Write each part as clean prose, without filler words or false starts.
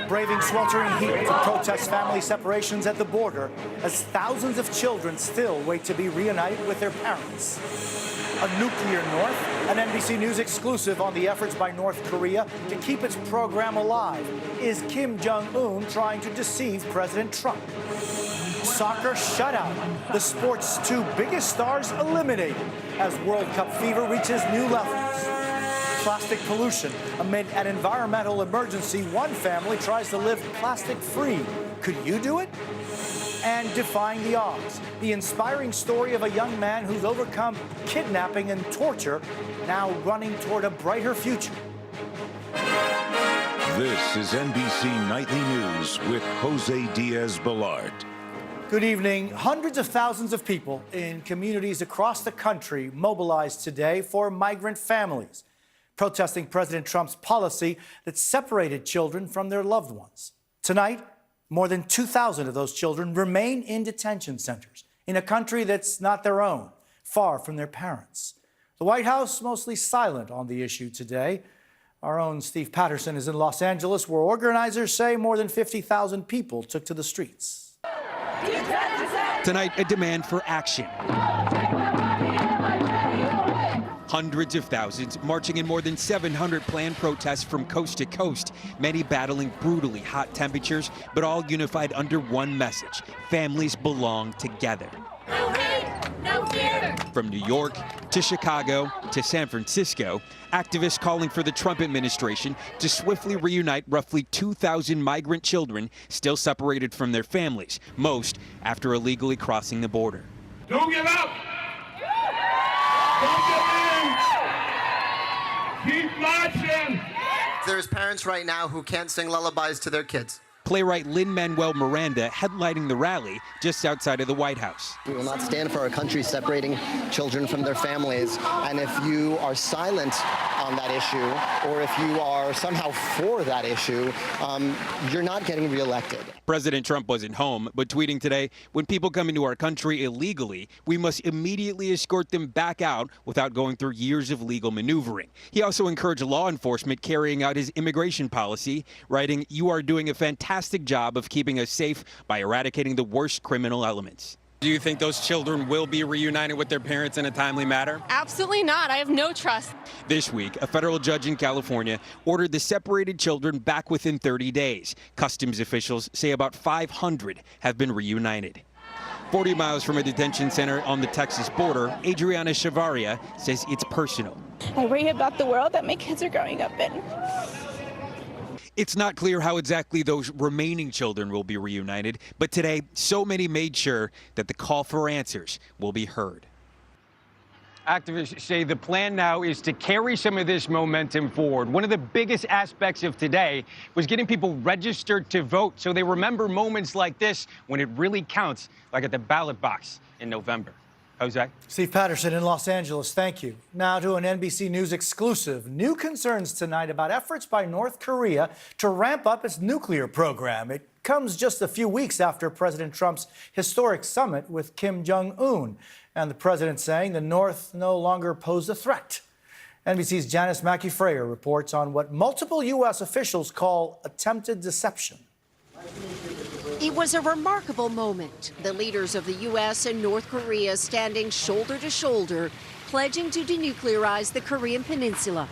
braving sweltering heat to protest family separations at the border as thousands of children still wait to be reunited with their parents. A nuclear North, an NBC News exclusive on the efforts by North Korea to keep its program alive. Is Kim Jong-un trying to deceive President Trump? Soccer shutout. The sport's two biggest stars eliminated as World Cup fever reaches new levels. Plastic pollution. Amid an environmental emergency, one family tries to live plastic-free. Could you do it? And defying the odds. The inspiring story of a young man who's overcome kidnapping and torture, now running toward a brighter future. This is NBC Nightly News with Jose Diaz-Balart. Good evening. Hundreds of thousands of people in communities across the country mobilized today for migrant families, protesting President Trump's policy that separated children from their loved ones. Tonight, more than 2,000 of those children remain in detention centers in a country that's not their own, far from their parents. The White House mostly silent on the issue today. Our own Steve Patterson is in Los Angeles, where organizers say more than 50,000 people took to the streets. Tonight, a demand for action. Hundreds of thousands marching in more than 700 planned protests from coast to coast, many battling brutally hot temperatures, but all unified under one message: families belong together. No hate, no fear. From New York to Chicago to San Francisco, activists calling for the Trump administration to swiftly reunite roughly 2,000 migrant children still separated from their families, most after illegally crossing the border. Don't give up! Don't give in! Keep marching! There's parents right now who can't sing lullabies to their kids. Playwright Lin-Manuel Miranda headlining the rally just outside of the White House. We will not stand for our country separating children from their families. And if you are silent on that issue, or if you are somehow for that issue, you're not getting reelected. President Trump wasn't home, but tweeting today, when people come into our country illegally, we must immediately escort them back out without going through years of legal maneuvering. He also encouraged law enforcement carrying out his immigration policy, writing, "You are doing a fantastic job of keeping us safe by eradicating the worst criminal elements." Do you think those children will be reunited with their parents in a timely manner? Absolutely not. I have no trust. This week, a federal judge in California ordered the separated children back within 30 days. Customs officials say about 500 have been reunited. 40 miles from a detention center on the Texas border, Adriana Chavaria says it's personal. I worry about the world that my kids are growing up in. It's not clear how exactly those remaining children will be reunited, but today, so many made sure that the call for answers will be heard. Activists say the plan now is to carry some of this momentum forward. One of the biggest aspects of today was getting people registered to vote so they remember moments like this when it really counts, like at the ballot box in November. Jose? Steve Patterson in Los Angeles, thank you. Now to an NBC News exclusive. New concerns tonight about efforts by North Korea to ramp up its nuclear program. It comes just a few weeks after President Trump's historic summit with Kim Jong-un, and the president saying the North no longer posed a threat. NBC's Janice Mackey-Frayer reports on what multiple U.S. officials call attempted deception. It was a remarkable moment. The leaders of the U.S. and North Korea standing shoulder to shoulder, pledging to denuclearize the Korean peninsula.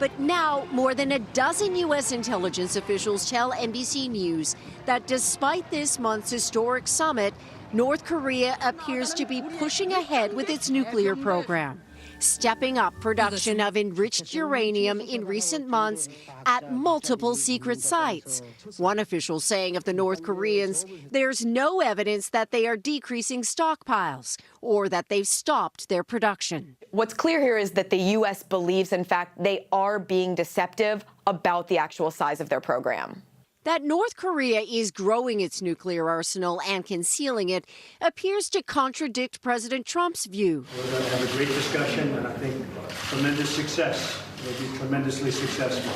But now, more than a dozen U.S. intelligence officials tell NBC News that despite this month's historic summit, North Korea appears to be pushing ahead with its nuclear program, stepping up production of enriched uranium in recent months at multiple secret sites. One official saying of the North Koreans, there's no evidence that they are decreasing stockpiles or that they've stopped their production. What's clear here is that the U.S. believes, in fact, they are being deceptive about the actual size of their program. That North Korea is growing its nuclear arsenal and concealing it appears to contradict President Trump's view. We're going to have a great discussion, and I think tremendous success. We'll be tremendously successful.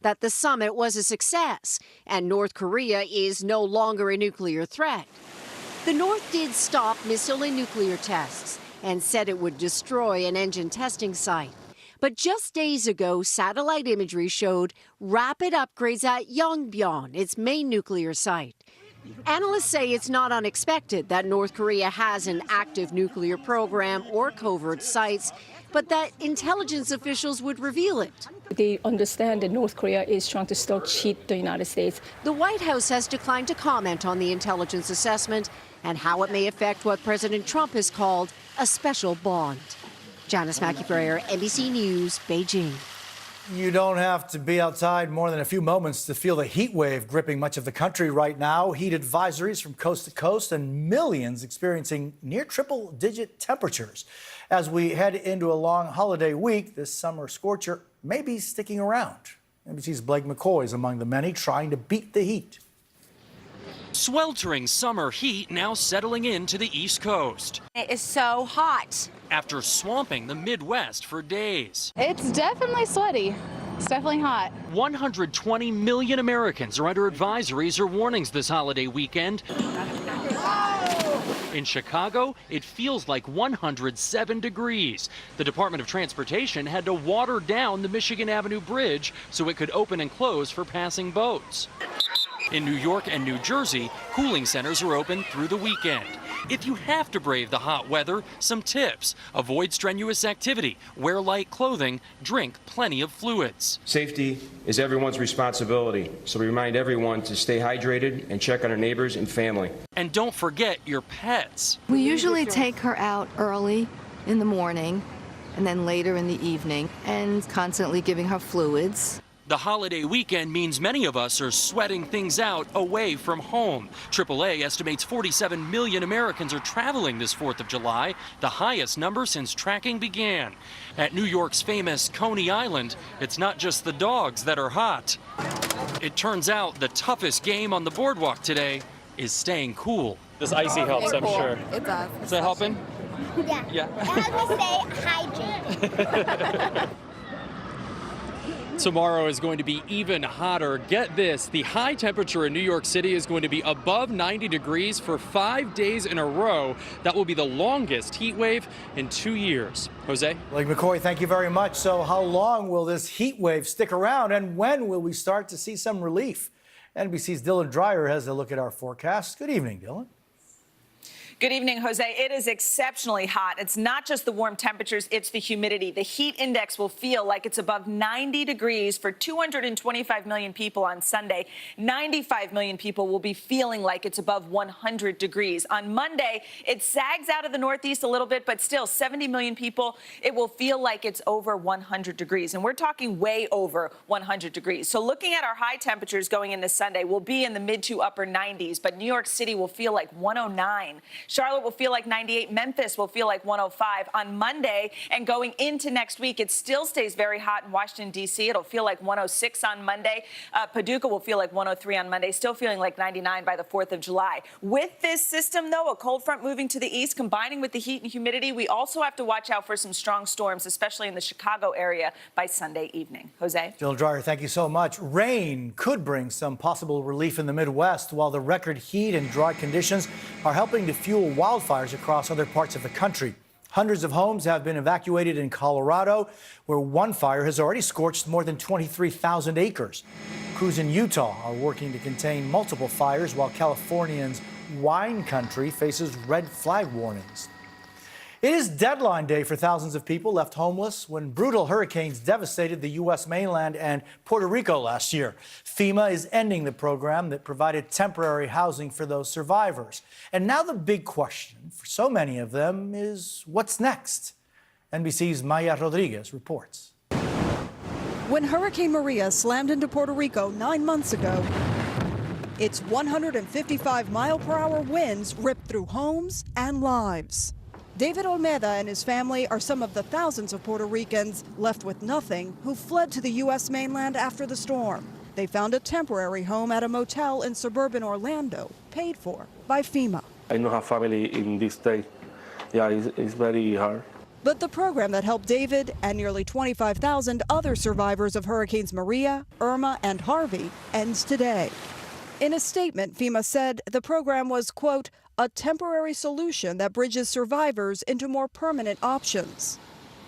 That the summit was a success, and North Korea is no longer a nuclear threat. The North did stop missile and nuclear tests and said it would destroy an engine testing site. But just days ago, satellite imagery showed rapid upgrades at Yongbyon, its main nuclear site. Analysts say it's not unexpected that North Korea has an active nuclear program or covert sites, but that intelligence officials would reveal it. They understand that North Korea is trying to still cheat the United States. The White House has declined to comment on the intelligence assessment and how it may affect what President Trump has called a special bond. Janice Mackey-Breyer, NBC News, Beijing. You don't have to be outside more than a few moments to feel the heat wave gripping much of the country right now. Heat advisories from coast to coast and millions experiencing near triple-digit temperatures. As we head into a long holiday week, this summer scorcher may be sticking around. NBC's Blake McCoy is among the many trying to beat the heat. Sweltering summer heat now settling into the East Coast. It is so hot. After swamping the Midwest for days. It's definitely sweaty. It's definitely hot. 120 million Americans are under advisories or warnings this holiday weekend. In Chicago, it feels like 107 degrees. The Department of Transportation had to water down the Michigan Avenue Bridge so it could open and close for passing boats. In New York and New Jersey, cooling centers are open through the weekend. If you have to brave the hot weather, some tips. Avoid strenuous activity, wear light clothing, drink plenty of fluids. Safety is everyone's responsibility, so we remind everyone to stay hydrated and check on our neighbors and family. And don't forget your pets. We usually take her out early in the morning and then later in the evening and constantly giving her fluids. The holiday weekend means many of us are sweating things out away from home. AAA estimates 47 million Americans are traveling this 4th of July, the highest number since tracking began. At New York's famous Coney Island, it's not just the dogs that are hot. It turns out the toughest game on the boardwalk today is staying cool. This icy helps, I'm sure. It does. Is that helping? Yeah. It helps me stay hydrated. Tomorrow is going to be even hotter. Get this, the high temperature in New York City is going to be above 90 degrees for 5 days in a row. That will be the longest heat wave in 2 years. Jose? Blake McCoy, thank you very much. So how long will this heat wave stick around, and when will we start to see some relief? NBC's Dylan Dreyer has a look at our forecast. Good evening, Dylan. Good evening, Jose. It is exceptionally hot. It's not just the warm temperatures, it's the humidity. The heat index will feel like it's above 90 degrees for 225 million people on Sunday. 95 million people will be feeling like it's above 100 degrees. On Monday, it sags out of the northeast a little bit, but still 70 million people, it will feel like it's over 100 degrees. And we're talking way over 100 degrees. So looking at our high temperatures going into Sunday, we'll be in the mid to upper 90s, but New York City will feel like 109. Charlotte will feel like 98. Memphis will feel like 105 on Monday. And going into next week, it still stays very hot in Washington, D.C. It'll feel like 106 on Monday. Paducah will feel like 103 on Monday, still feeling like 99 by the 4th of July. With this system, though, a cold front moving to the east, combining with the heat and humidity, we also have to watch out for some strong storms, especially in the Chicago area by Sunday evening. Jose? Dylan Dreyer, thank you so much. Rain could bring some possible relief in the Midwest, while the record heat and dry conditions are helping to fuel wildfires across other parts of the country. Hundreds of homes have been evacuated in Colorado, where one fire has already scorched more than 23,000 acres. Crews in Utah are working to contain multiple fires, while Californians' wine country faces red flag warnings. It is deadline day for thousands of people left homeless when brutal hurricanes devastated the U.S. mainland and Puerto Rico last year. FEMA is ending the program that provided temporary housing for those survivors. And now the big question for so many of them is, what's next? NBC's Maya Rodriguez reports. When Hurricane Maria slammed into Puerto Rico 9 months ago, its 155-mile-per-hour winds ripped through homes and lives. David Olmeda and his family are some of the thousands of Puerto Ricans left with nothing who fled to the U.S. mainland after the storm. They found a temporary home at a motel in suburban Orlando, paid for by FEMA. I don't have family in this state. Yeah, it's very hard. But the program that helped David and nearly 25,000 other survivors of Hurricanes Maria, Irma, and Harvey ends today. In a statement, FEMA said the program was, quote, a temporary solution that bridges survivors into more permanent options.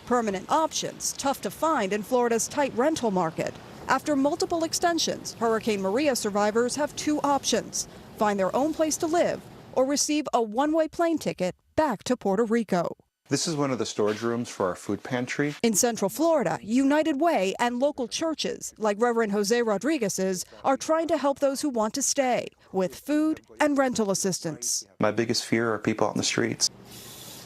Permanent options tough to find in Florida's tight rental market. After multiple extensions, Hurricane Maria survivors have two options: find their own place to live or receive a one-way plane ticket back to Puerto Rico. This is one of the storage rooms for our food pantry. In Central Florida, United Way and local churches, like Reverend Jose Rodriguez's, are trying to help those who want to stay with food and rental assistance. My biggest fear are people out in the streets.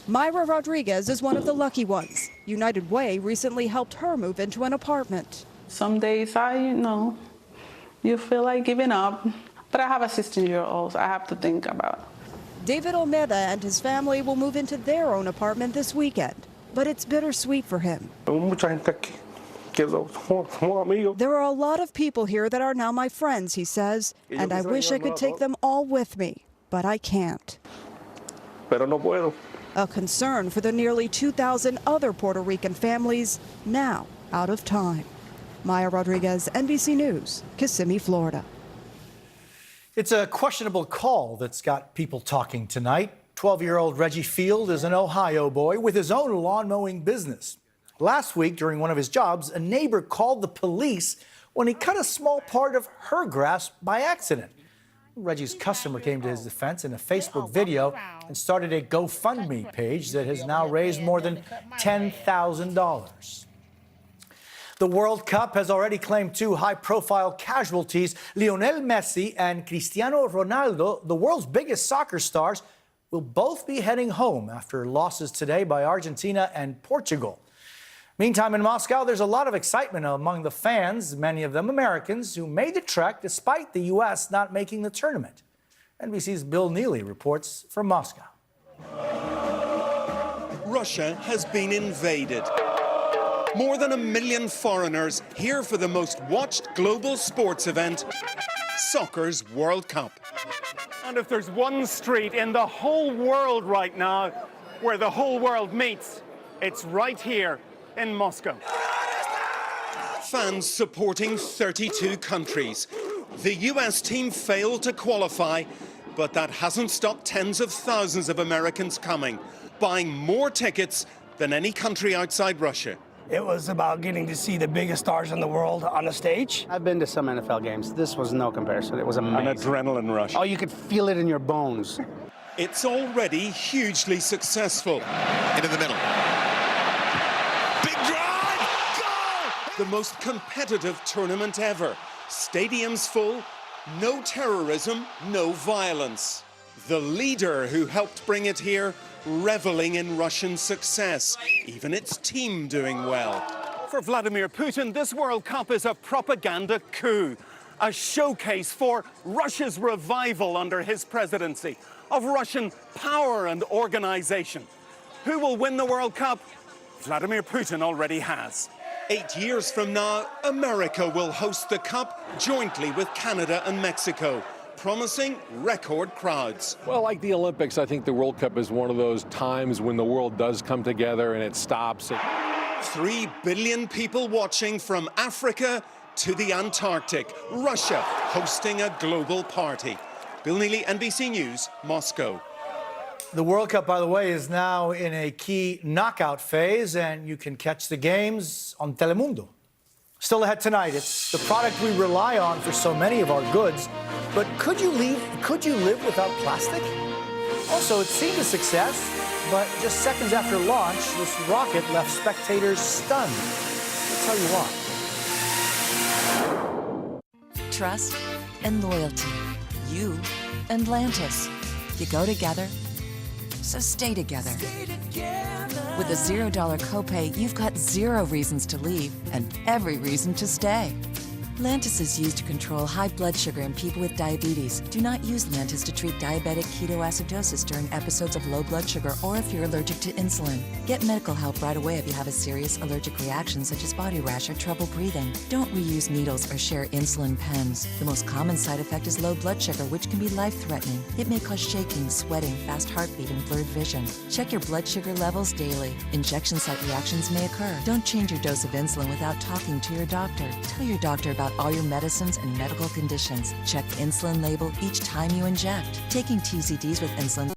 Myra Rodriguez is one of the lucky ones. United Way recently helped her move into an apartment. Some days you feel like giving up, but I have a 16-year-old, so I have to think about it. David Olmeda and his family will move into their own apartment this weekend, but it's bittersweet for him. There are a lot of people here that are now my friends, he says, and I wish I could take them all with me, but I can't. A concern for the nearly 2,000 other Puerto Rican families now out of time. Maya Rodriguez, NBC News, Kissimmee, Florida. It's a questionable call that's got people talking tonight. 12-year-old Reggie Field is an Ohio boy with his own lawn mowing business. Last week, during one of his jobs, a neighbor called the police when he cut a small part of her grass by accident. Reggie's customer came to his defense in a Facebook video and started a GoFundMe page that has now raised more than $10,000. The World Cup has already claimed two high-profile casualties. Lionel Messi and Cristiano Ronaldo, the world's biggest soccer stars, will both be heading home after losses today by Argentina and Portugal. Meantime, in Moscow, there's a lot of excitement among the fans, many of them Americans, who made the trek despite the U.S. not making the tournament. NBC's Bill Neely reports from Moscow. Russia has been invaded. More than 1 million foreigners here for the most watched global sports event, soccer's World Cup. And if there's one street in the whole world right now where the whole world meets, it's right here in Moscow. Fans supporting 32 countries. The US team failed to qualify, but that hasn't stopped tens of thousands of Americans coming, buying more tickets than any country outside Russia. It was about getting to see the biggest stars in the world on the stage. I've been to some NFL games. This was no comparison. It was amazing. An adrenaline rush. Oh, you could feel it in your bones. It's already hugely successful. Into the middle. Big drive! Goal! The most competitive tournament ever. Stadiums full, no terrorism, no violence. The leader who helped bring it here, reveling in Russian success, even its team doing well. For Vladimir Putin, this World Cup is a propaganda coup, a showcase for Russia's revival under his presidency, of Russian power and organization. Who will win the World Cup? Vladimir Putin already has. 8 years from now, America will host the Cup jointly with Canada and Mexico, promising record crowds. Well, like the Olympics, I think the World Cup is one of those times when the world does come together and it stops. 3 billion people watching from Africa to the Antarctic. Russia hosting a global party. Bill Neely, NBC News, Moscow. The World Cup, by the way, is now in a key knockout phase, and you can catch the games on Telemundo. Still ahead tonight, it's the product we rely on for so many of our goods. But could you live without plastic? Also, it seemed a success, but just seconds after launch, this rocket left spectators stunned. I'll tell you why. Trust and loyalty. You and Lantis. You go together, so stay together. With a $0 copay, you've got 0 reasons to leave and every reason to stay. Lantus is used to control high blood sugar in people with diabetes. Do not use Lantus to treat diabetic ketoacidosis during episodes of low blood sugar or if you're allergic to insulin. Get medical help right away if you have a serious allergic reaction such as body rash or trouble breathing. Don't reuse needles or share insulin pens. The most common side effect is low blood sugar, which can be life-threatening. It may cause shaking, sweating, fast heartbeat, and blurred vision. Check your blood sugar levels daily. Injection site reactions may occur. Don't change your dose of insulin without talking to your doctor. Tell your doctor about all your medicines and medical conditions. Check the insulin label each time you inject. Taking TZDs with insulin